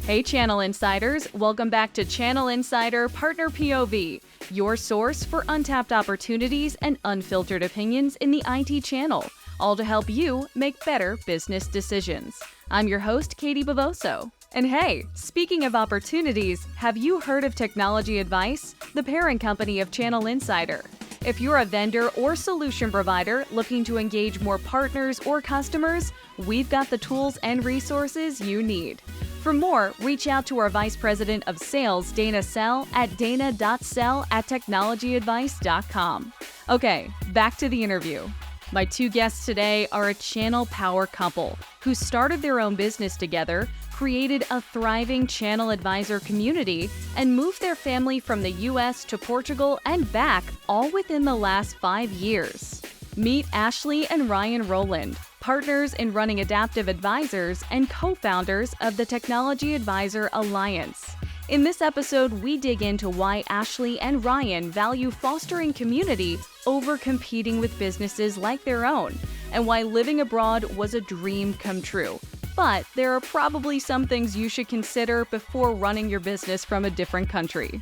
Hey Channel Insiders, welcome back to Channel Insider Partner POV, your source for untapped opportunities and unfiltered opinions in the IT channel, all to help you make better business decisions. I'm your host, Katie Bavoso. And hey, speaking of opportunities, have you heard of Technology Advice, the parent company of Channel Insider? If you're a vendor or solution provider looking to engage more partners or customers, we've got the tools and resources you need. For more, reach out to our Vice President of Sales, Dana Sell, at dana.sell@technologyadvice.com. Okay, back to the interview. My two guests today are a channel power couple who started their own business together, created a thriving channel advisor community, and moved their family from the US to Portugal and back all within the last 5 years. Meet Ashley and Ryan Rowland, partners in running Adaptiv Advisors and co-founders of the Technology Advisor Alliance. In this episode, we dig into why Ashley and Ryan value fostering community over competing with businesses like their own, and why living abroad was a dream come true. But there are probably some things you should consider before running your business from a different country.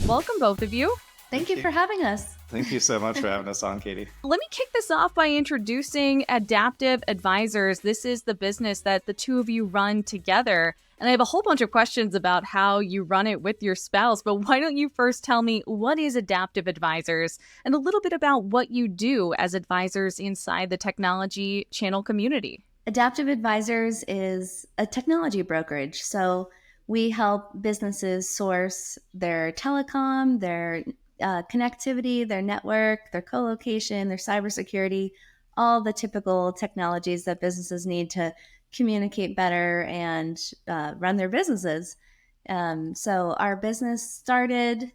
Welcome, both of you. Thank you for having us. Thank you so much for having us on, Katie. Let me kick this off by introducing Adaptiv Advisors. This is the business that the two of you run together. And I have a whole bunch of questions about how you run it with your spouse, but why don't you first tell me what is Adaptiv Advisors and a little bit about what you do as advisors inside the technology channel community? Adaptiv Advisors is a technology brokerage. So we help businesses source their telecom, their connectivity, their network, their co-location, their cybersecurity, all the typical technologies that businesses need to communicate better and run their businesses. So our business started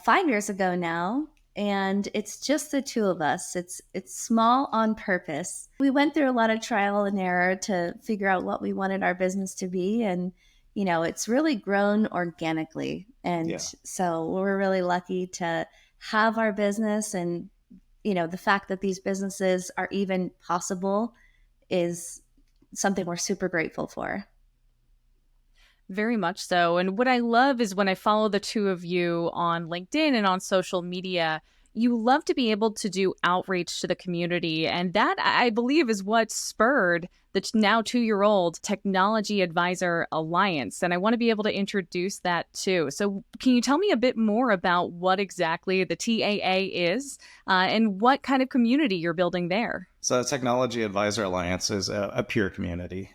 5 years ago now, and it's just the two of us. It's small on purpose. We went through a lot of trial and error to figure out what we wanted our business to be, and it's really grown organically. And so we're really lucky to have our business, and the fact that these businesses are even possible is something we're super grateful for. Very much so. And what I love is when I follow the two of you on LinkedIn and on social media, you love to be able to do outreach to the community. And that, I believe, is what spurred the now 2-year-old Technology Advisor Alliance. And I want to be able to introduce that too. So can you tell me a bit more about what exactly the TAA is and what kind of community you're building there? So the Technology Advisor Alliance is a peer community.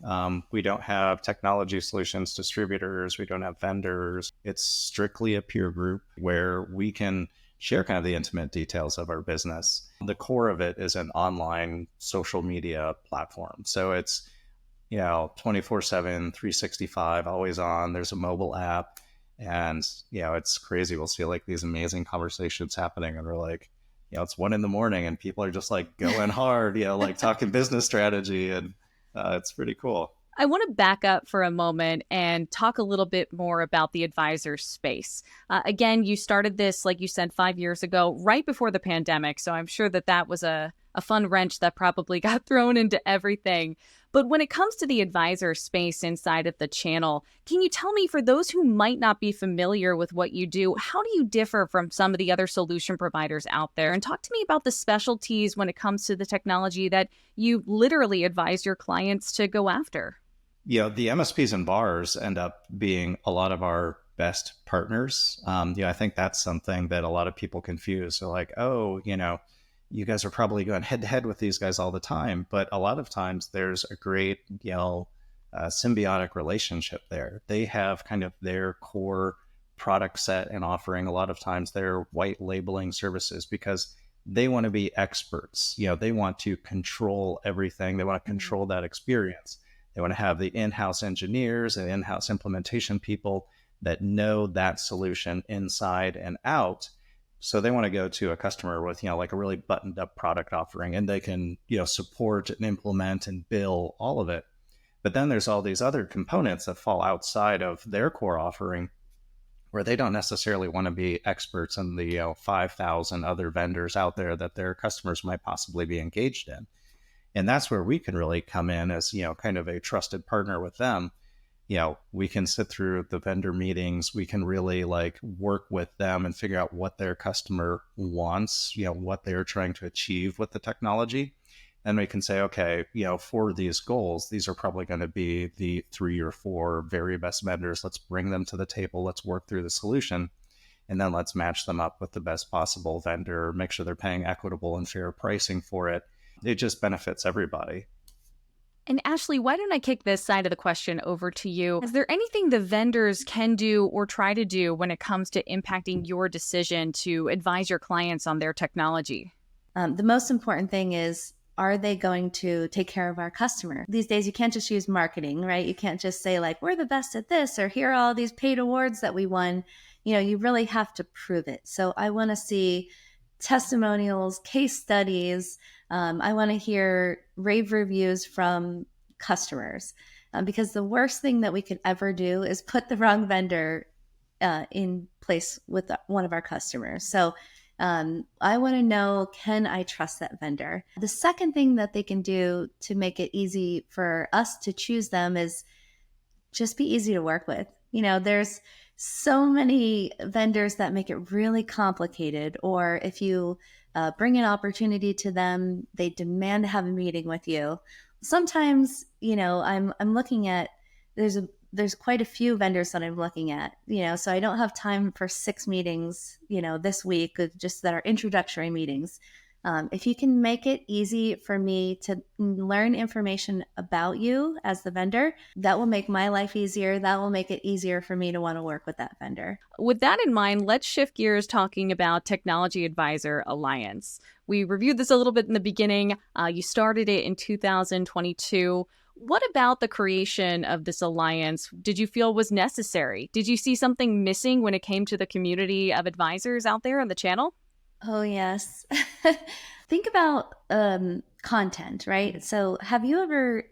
We don't have technology solutions distributors. We don't have vendors. It's strictly a peer group where we can share kind of the intimate details of our business. The core of it is an online social media platform. So it's, 24/7, 365, always on. There's a mobile app, and, it's crazy. We'll see like these amazing conversations happening, and we're like, it's 1 a.m. and people are just like going hard, like talking business strategy, and it's pretty cool. I want to back up for a moment and talk a little bit more about the advisor space. Again, you started this, like you said, 5 years ago, right before the pandemic. So I'm sure that was a fun wrench that probably got thrown into everything. But when it comes to the advisor space inside of the channel, can you tell me, for those who might not be familiar with what you do, how do you differ from some of the other solution providers out there? And talk to me about the specialties when it comes to the technology that you literally advise your clients to go after. The MSPs and VARs end up being a lot of our best partners. I think that's something that a lot of people confuse. They're like, oh, you guys are probably going head to head with these guys all the time. But a lot of times there's a great, symbiotic relationship there. They have kind of their core product set and offering. A lot of times they're white labeling services because they want to be experts. They want to control everything. They want to control that experience. They want to have the in-house engineers and in-house implementation people that know that solution inside and out. So they want to go to a customer with, like a really buttoned up product offering, and they can, support and implement and bill all of it. But then there's all these other components that fall outside of their core offering, where they don't necessarily want to be experts in the 5,000 other vendors out there that their customers might possibly be engaged in. And that's where we can really come in as, kind of a trusted partner with them we can sit through the vendor meetings. We can really like work with them and figure out what their customer wants, what they're trying to achieve with the technology. And we can say, okay, for these goals, these are probably going to be the 3 or 4 very best vendors. Let's bring them to the table. Let's work through the solution. And then let's match them up with the best possible vendor, make sure they're paying equitable and fair pricing for it. It just benefits everybody. And Ashley, why don't I kick this side of the question over to you? Is there anything the vendors can do or try to do when it comes to impacting your decision to advise your clients on their technology? The most important thing is, are they going to take care of our customer? These days, you can't just use marketing, right? You can't just say like, we're the best at this, or here are all these paid awards that we won. You really have to prove it. So I want to see testimonials, case studies. I want to hear rave reviews from customers, because the worst thing that we could ever do is put the wrong vendor in place with one of our customers. So I want to know, can I trust that vendor? The second thing that they can do to make it easy for us to choose them is just be easy to work with. There's so many vendors that make it really complicated, or if you bring an opportunity to them, they demand to have a meeting with you. Sometimes, I'm looking at, there's quite a few vendors that I'm looking at, so I don't have time for 6 meetings, this week, just that are introductory meetings. If you can make it easy for me to learn information about you as the vendor, that will make my life easier. That will make it easier for me to want to work with that vendor. With that in mind, let's shift gears talking about Technology Advisor Alliance. We reviewed this a little bit in the beginning. You started it in 2022. What about the creation of this alliance did you feel was necessary? Did you see something missing when it came to the community of advisors out there on the channel? Oh, yes. Think about content, right? So have you ever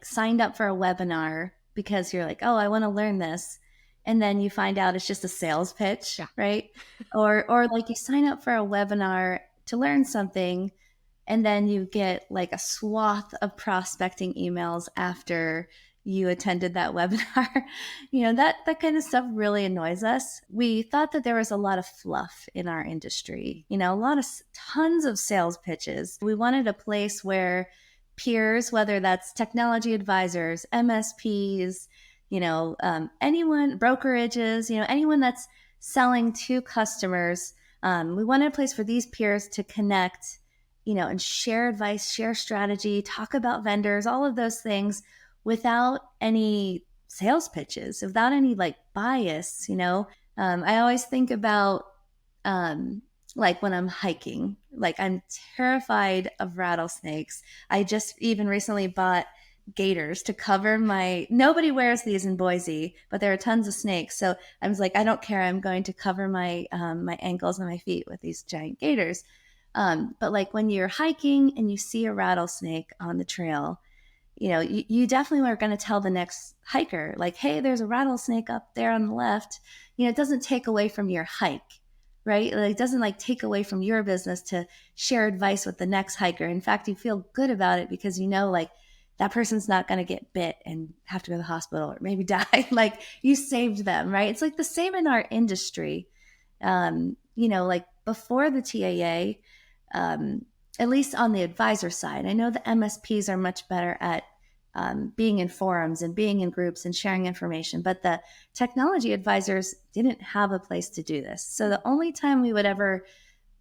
signed up for a webinar because you're like, oh, I want to learn this. And then you find out it's just a sales pitch, Yeah. Right? Or you sign up for a webinar to learn something, and then you get a swath of prospecting emails after you attended that webinar. That kind of stuff really annoys us. We thought that there was a lot of fluff in our industry, tons of sales pitches. We wanted a place where peers, whether that's technology advisors, MSPs, anyone, brokerages, anyone that's selling to customers. We wanted a place for these peers to connect, and share advice, share strategy, talk about vendors, all of those things, without any sales pitches, without any bias. I always think about when I'm hiking, I'm terrified of rattlesnakes. I just even recently bought gaiters to cover nobody wears these in Boise, but there are tons of snakes. So I was like, I don't care. I'm going to cover my ankles and my feet with these giant gaiters. But when you're hiking and you see a rattlesnake on the trail, you definitely are going to tell the next hiker, hey, there's a rattlesnake up there on the left. It doesn't take away from your hike, right? It doesn't take away from your business to share advice with the next hiker. In fact, you feel good about it because that person's not going to get bit and have to go to the hospital or maybe die. You saved them, right? It's the same in our industry. Before the TAA, at least on the advisor side, I know the MSPs are much better at being in forums and being in groups and sharing information, but the technology advisors didn't have a place to do this. So the only time we would ever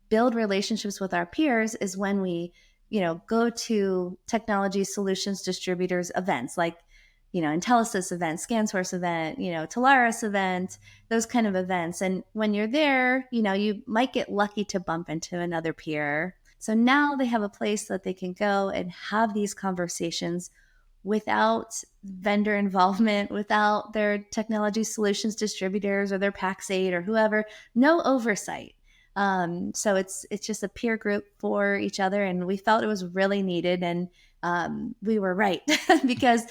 build relationships with our peers is when we, go to technology solutions distributors events, Intelisys event, ScanSource event, Telarus event, those kind of events. And when you're there, you might get lucky to bump into another peer. So now they have a place that they can go and have these conversations without vendor involvement, without their technology solutions distributors or their PAX8 or whoever, no oversight. So it's just a peer group for each other. And we felt it was really needed. And we were right because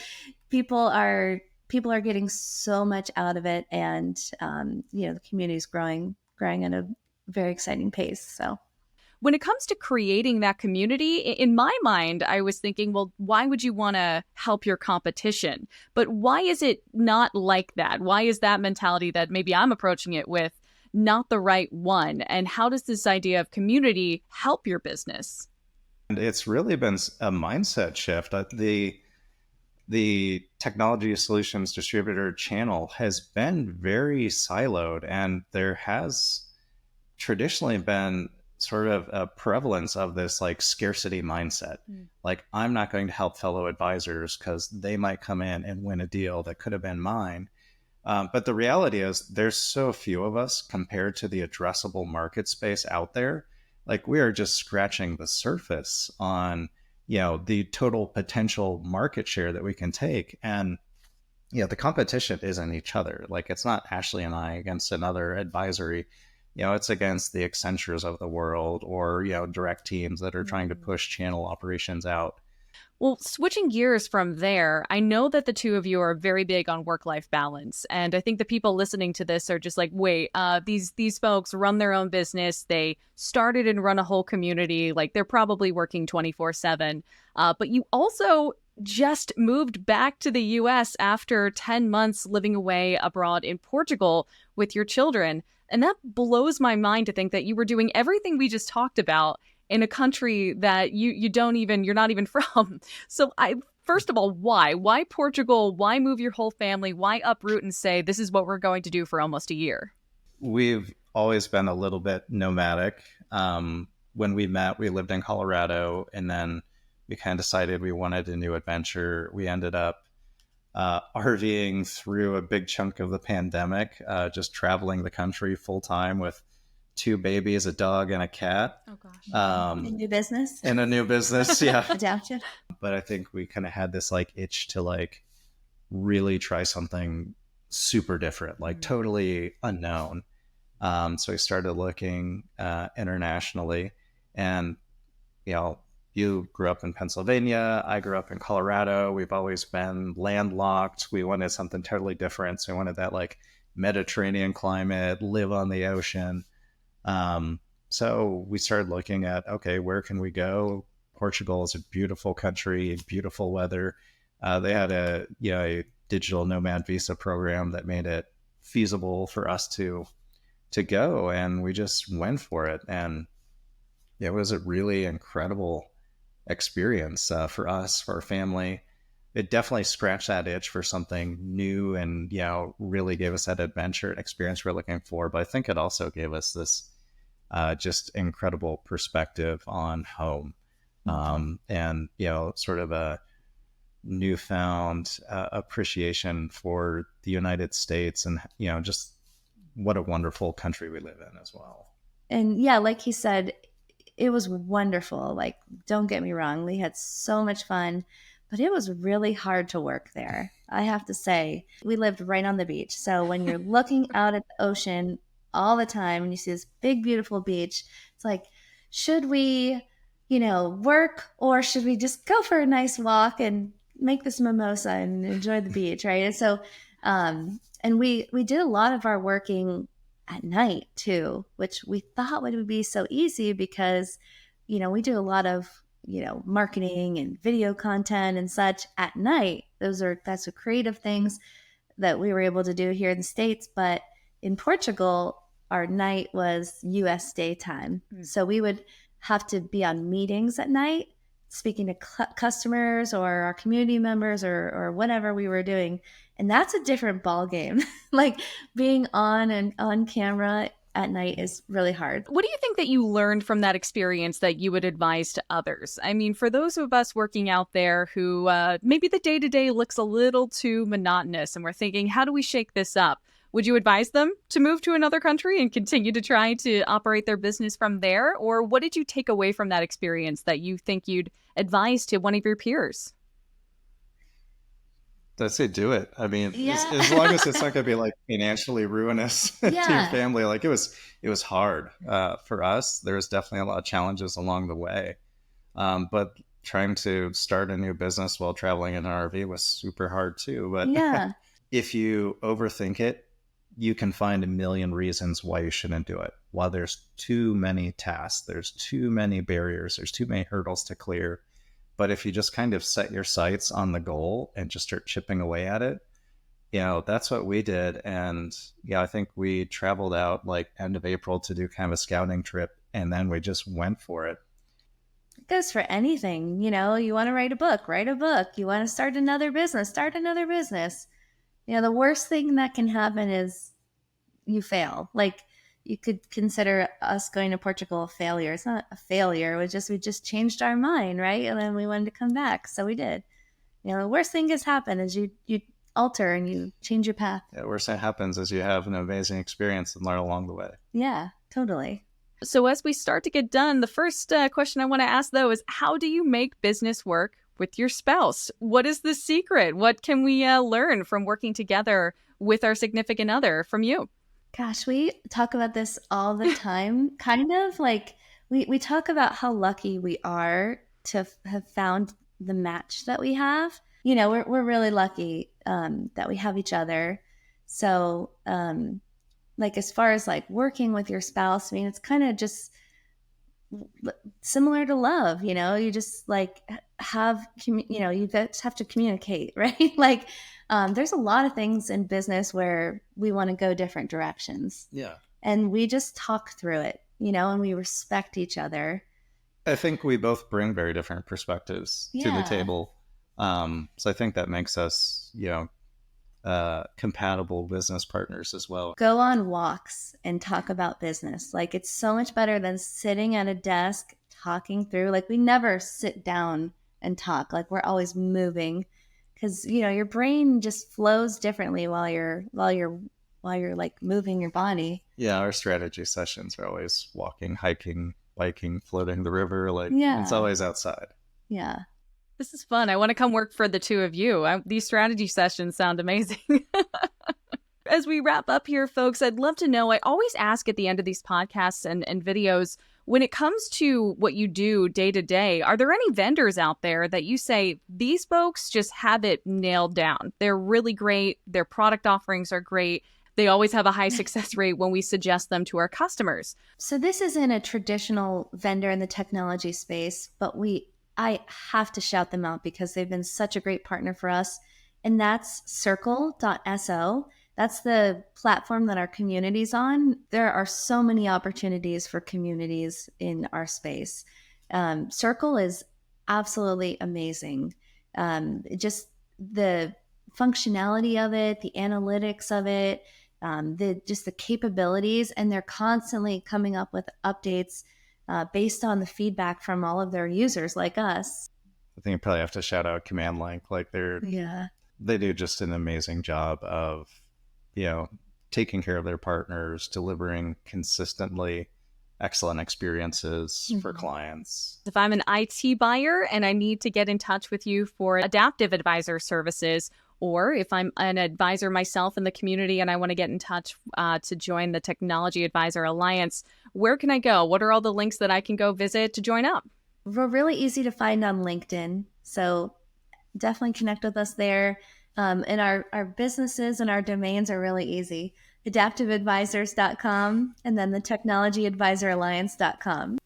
people are getting so much out of it. And, the community is growing at a very exciting pace. So. when it comes to creating that community, in my mind, I was thinking, well, why would you want to help your competition? But why is it not like that? Why is that mentality that maybe I'm approaching it with not the right one? And how does this idea of community help your business? And it's really been a mindset shift. The technology solutions distributor channel has been very siloed, and there has traditionally been sort of a prevalence of this like scarcity mindset. Like, I'm not going to help fellow advisors because they might come in and win a deal that could have been mine. But the reality is there's so few of us compared to the addressable market space out there. Like, we are just scratching the surface on, the total potential market share that we can take. And, the competition isn't each other. Like, it's not Ashley and I against another advisory. It's against the Accentures of the world, or, direct teams that are trying to push channel operations out. Well, switching gears from there, I know that the two of you are very big on work-life balance. And I think the people listening to this are just like, wait, these folks run their own business. They started and run a whole community. Like, they're probably working 24/7. But you also just moved back to the US after 10 months living away abroad in Portugal with your children. And that blows my mind to think that you were doing everything we just talked about in a country that you're not even from. So first of all, why Portugal? Why move your whole family? Why uproot and say, this is what we're going to do for almost a year? We've always been a little bit nomadic. When we met, we lived in Colorado, and then we kind of decided we wanted a new adventure. We ended up RVing through a big chunk of the pandemic, just traveling the country full time with 2 babies, a dog, and a cat. Oh gosh. A new business. In a new business, yeah. Adaptiv. But I think we kind of had this like itch to like really try something super different, like totally unknown. So we started looking internationally, and you grew up in Pennsylvania. I grew up in Colorado. We've always been landlocked. We wanted something totally different. So we wanted that like Mediterranean climate, live on the ocean. So we started looking at, okay, where can we go? Portugal is a beautiful country, beautiful weather. They had a digital nomad visa program that made it feasible for us to go, and we just went for it. And it was a really incredible experience for us, for our family. It definitely scratched that itch for something new, and really gave us that adventure and experience we're looking for. But I think it also gave us this just incredible perspective on home, and sort of a newfound appreciation for the United States, and just what a wonderful country we live in as well. And yeah, like he said, it was wonderful. Like, don't get me wrong, we had so much fun, but it was really hard to work there. I have to say, we lived right on the beach. So when you're looking out at the ocean all the time and you see this big, beautiful beach, it's like, should we, work, or should we just go for a nice walk and make this mimosa and enjoy the beach, right? And so, and we did a lot of our working at night too, which we thought would be so easy because, we do a lot of, marketing and video content and such at night. That's the creative things that we were able to do here in the States. But in Portugal, our night was US daytime. So we would have to be on meetings at night, speaking to customers or our community members or whatever we were doing. And that's a different ball game. Like, being on camera at night is really hard. What do you think that you learned from that experience that you would advise to others? I mean, for those of us working out there who maybe the day-to-day looks a little too monotonous and we're thinking, how do we shake this up? Would you advise them to move to another country and continue to try to operate their business from there? Or what did you take away from that experience that you think you'd advise to one of your peers? I'd say do it. I mean, as long as it's not going to be like financially ruinous to your family. Like, it was hard for us. There was definitely a lot of challenges along the way. But trying to start a new business while traveling in an RV was super hard too. But if you overthink it, you can find a million reasons why you shouldn't do it. while there's too many tasks, there's too many barriers, there's too many hurdles to clear. But if you just kind of set your sights on the goal and just start chipping away at it, that's what we did. And I think we traveled out like end of April to do kind of a scouting trip. And then we just went for it. It goes for anything. You want to write a book, write a book. You want to start another business, start another business. The worst thing that can happen is you fail. Like, you could consider us going to Portugal a failure. It's not a failure. We just changed our mind, right? And then we wanted to come back. So we did. The worst thing has happened is you alter and you change your path. The worst that happens is you have an amazing experience and learn along the way. Yeah, totally. So as we start to get done, the first question I want to ask, though, is how do you make business work with your spouse? What is the secret? What can we learn from working together with our significant other from you? Gosh, we talk about this all the time. Kind of like we talk about how lucky we are to have found the match that we have. We're really lucky that we have each other. So like, as far as like working with your spouse, I mean, it's kind of just similar to love. You just like you just have to communicate, right? Like, there's a lot of things in business where we want to go different directions. Yeah. And we just talk through it, and we respect each other. I think we both bring very different perspectives to the table. So I think that makes us, compatible business partners as well. Go on walks and talk about business. Like, it's so much better than sitting at a desk talking through. Like, we never sit down and talk. Like, we're always moving. Because your brain just flows differently while you're like moving your body. Yeah, our strategy sessions are always walking, hiking, biking, floating the river. It's always outside. Yeah, this is fun. I want to come work for the two of you. These strategy sessions sound amazing. As we wrap up here, folks, I'd love to know. I always ask at the end of these podcasts and videos, when it comes to what you do day to day, are there any vendors out there that you say, these folks just have it nailed down? They're really great. Their product offerings are great. They always have a high success rate when we suggest them to our customers. So this isn't a traditional vendor in the technology space, but I have to shout them out because they've been such a great partner for us. And that's circle.so. That's the platform that our community's on. There are so many opportunities for communities in our space. Circle is absolutely amazing. Just the functionality of it, the analytics of it, the capabilities, and they're constantly coming up with updates based on the feedback from all of their users like us. I think you probably have to shout out Command Link. They do just an amazing job of taking care of their partners, delivering consistently excellent experiences for clients. If I'm an IT buyer and I need to get in touch with you for Adaptiv Advisor services, or if I'm an advisor myself in the community and I want to get in touch to join the Technology Advisor Alliance, where can I go? What are all the links that I can go visit to join up? We're really easy to find on LinkedIn, so definitely connect with us there. And our businesses and our domains are really easy. AdaptivAdvisors.com and then the TechnologyAdvisorAlliance.com.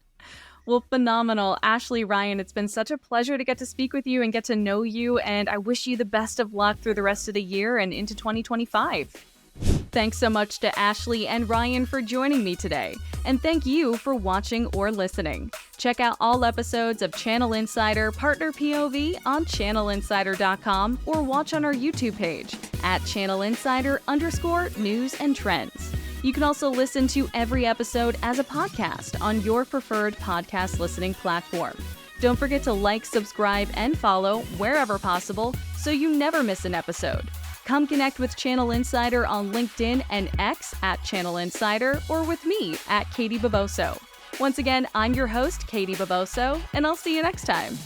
Well, phenomenal. Ashley, Ryan, it's been such a pleasure to get to speak with you and get to know you. And I wish you the best of luck through the rest of the year and into 2025. Thanks so much to Ashley and Ryan for joining me today. And thank you for watching or listening. Check out all episodes of Channel Insider Partner POV on channelinsider.com or watch on our YouTube page at channelinsider_news and trends. You can also listen to every episode as a podcast on your preferred podcast listening platform. Don't forget to like, subscribe, and follow wherever possible so you never miss an episode. Come connect with Channel Insider on LinkedIn and X at Channel Insider or with me at Katie Bavoso. Once again, I'm your host, Katie Bavoso, and I'll see you next time.